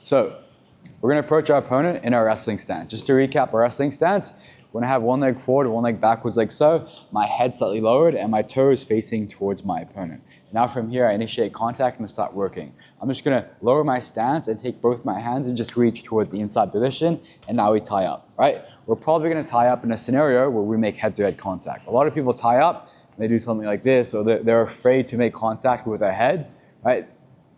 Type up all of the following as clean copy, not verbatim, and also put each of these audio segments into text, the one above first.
So we're going to approach our opponent in our wrestling stance. Just to recap our wrestling stance, we're going to have one leg forward, one leg backwards like so, my head slightly lowered, and my toes facing towards my opponent. Now from here, I initiate contact and start working. I'm just going to lower my stance and take both my hands and just reach towards the inside position, and now we tie up, right? We're probably going to tie up in a scenario where we make head-to-head contact. A lot of people tie up, and they do something like this, or they're afraid to make contact with their head, right?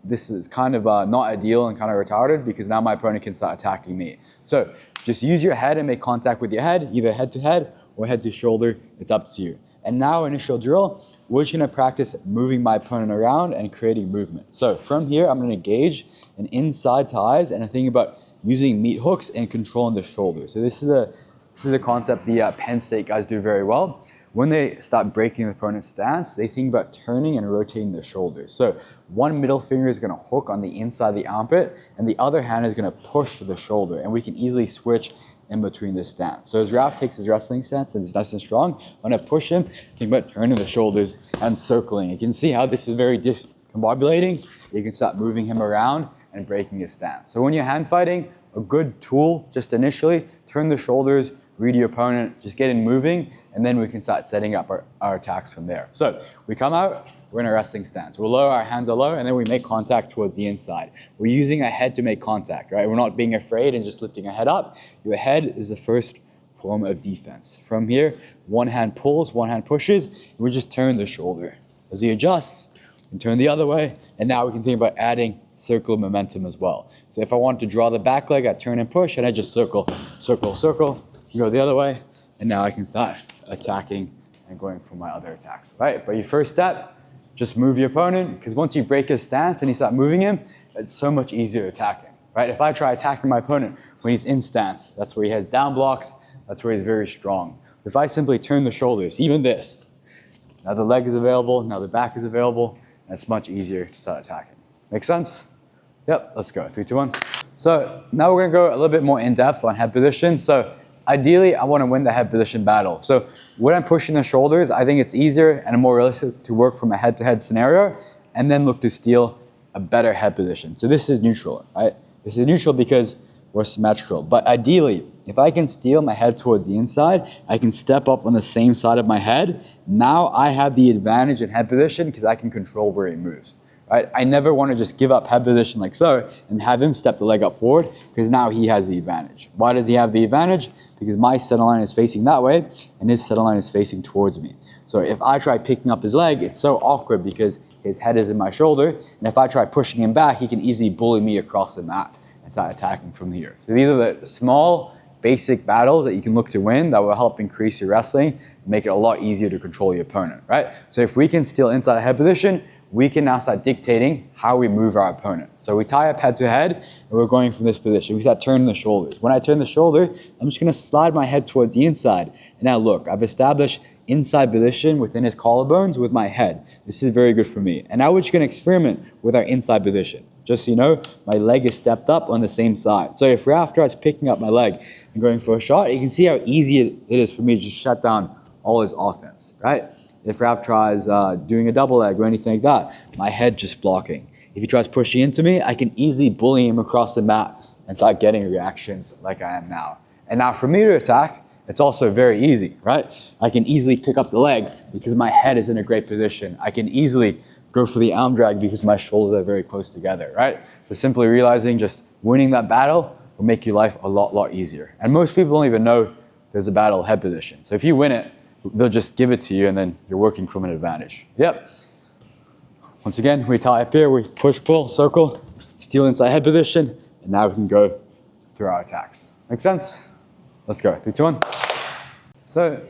This is kind of not ideal and kind of retarded because now my opponent can start attacking me. So just use your head and make contact with your head, either head to head or head to shoulder. It's up to you. And now initial drill, we're just gonna practice moving my opponent around and creating movement. So from here, I'm gonna engage an inside to eyes and I'm thinking about using meat hooks and controlling the shoulder. So this is a concept the Penn State guys do very well. When they start breaking the opponent's stance, they think about turning and rotating their shoulders. So one middle finger is gonna hook on the inside of the armpit and the other hand is gonna push to the shoulder, and we can easily switch in between this stance. So as Raf takes his wrestling stance and is nice and strong, I'm gonna push him, think about turning the shoulders and circling. You can see how this is very discombobulating. You can start moving him around and breaking his stance. So when you're hand fighting, a good tool, just initially, turn the shoulders, read your opponent, just get in moving, and then we can start setting up our attacks from there. So we come out, we're in a wrestling stance. We'll lower our hands are low, and then we make contact towards the inside. We're using our head to make contact, right? We're not being afraid and just lifting our head up. Your head is the first form of defense. From here, one hand pulls, one hand pushes, and we just turn the shoulder. As he adjusts, we turn the other way, and now we can think about adding circle momentum as well. So if I want to draw the back leg, I turn and push, and I just circle, circle, circle, go the other way, and now I can start attacking and going for my other attacks, right? But your first step, just move your opponent, because once you break his stance and you start moving him, it's so much easier to attack him, right? If I try attacking my opponent when he's in stance, that's where he has down blocks, that's where he's very strong. If I simply turn the shoulders, even this, now the leg is available, now the back is available, and it's much easier to start attacking. Make sense? Yep, let's go, 3, 2, 1. So now we're gonna go a little bit more in depth on head position. So ideally, I want to win the head position battle. So when I'm pushing the shoulders, I think it's easier and more realistic to work from a head-to-head scenario and then look to steal a better head position. So this is neutral, right? This is neutral because we're symmetrical. But ideally, if I can steal my head towards the inside, I can step up on the same side of my head. Now I have the advantage in head position because I can control where he moves. Right? I never want to just give up head position like so and have him step the leg up forward because now he has the advantage. Why does he have the advantage? Because my center line is facing that way and his center line is facing towards me. So if I try picking up his leg, it's so awkward because his head is in my shoulder, and if I try pushing him back, he can easily bully me across the mat and start attacking from here. So these are the small, basic battles that you can look to win that will help increase your wrestling and make it a lot easier to control your opponent, right? So if we can steal inside a head position, we can now start dictating how we move our opponent. So we tie up head to head, and we're going from this position. We start turning the shoulders. When I turn the shoulder, I'm just gonna slide my head towards the inside. And now look, I've established inside position within his collarbones with my head. This is very good for me. And now we're just gonna experiment with our inside position. Just so you know, my leg is stepped up on the same side. So if Raf tries picking up my leg and going for a shot, you can see how easy it is for me to just shut down all his offense, right? If Raf tries doing a double leg or anything like that, my head just blocking. If he tries pushing into me, I can easily bully him across the mat and start getting reactions like I am now. And now for me to attack, it's also very easy, right? I can easily pick up the leg because my head is in a great position. I can easily go for the arm drag because my shoulders are very close together, right? So simply realizing just winning that battle will make your life a lot easier. And most people don't even know there's a battle head position. So if you win it, they'll just give it to you and then you're working from an advantage. Yep. Once again, we tie up here, we push, pull, circle, steal inside head position, and now we can go through our attacks. Make sense? Let's go, 3, 2, 1. So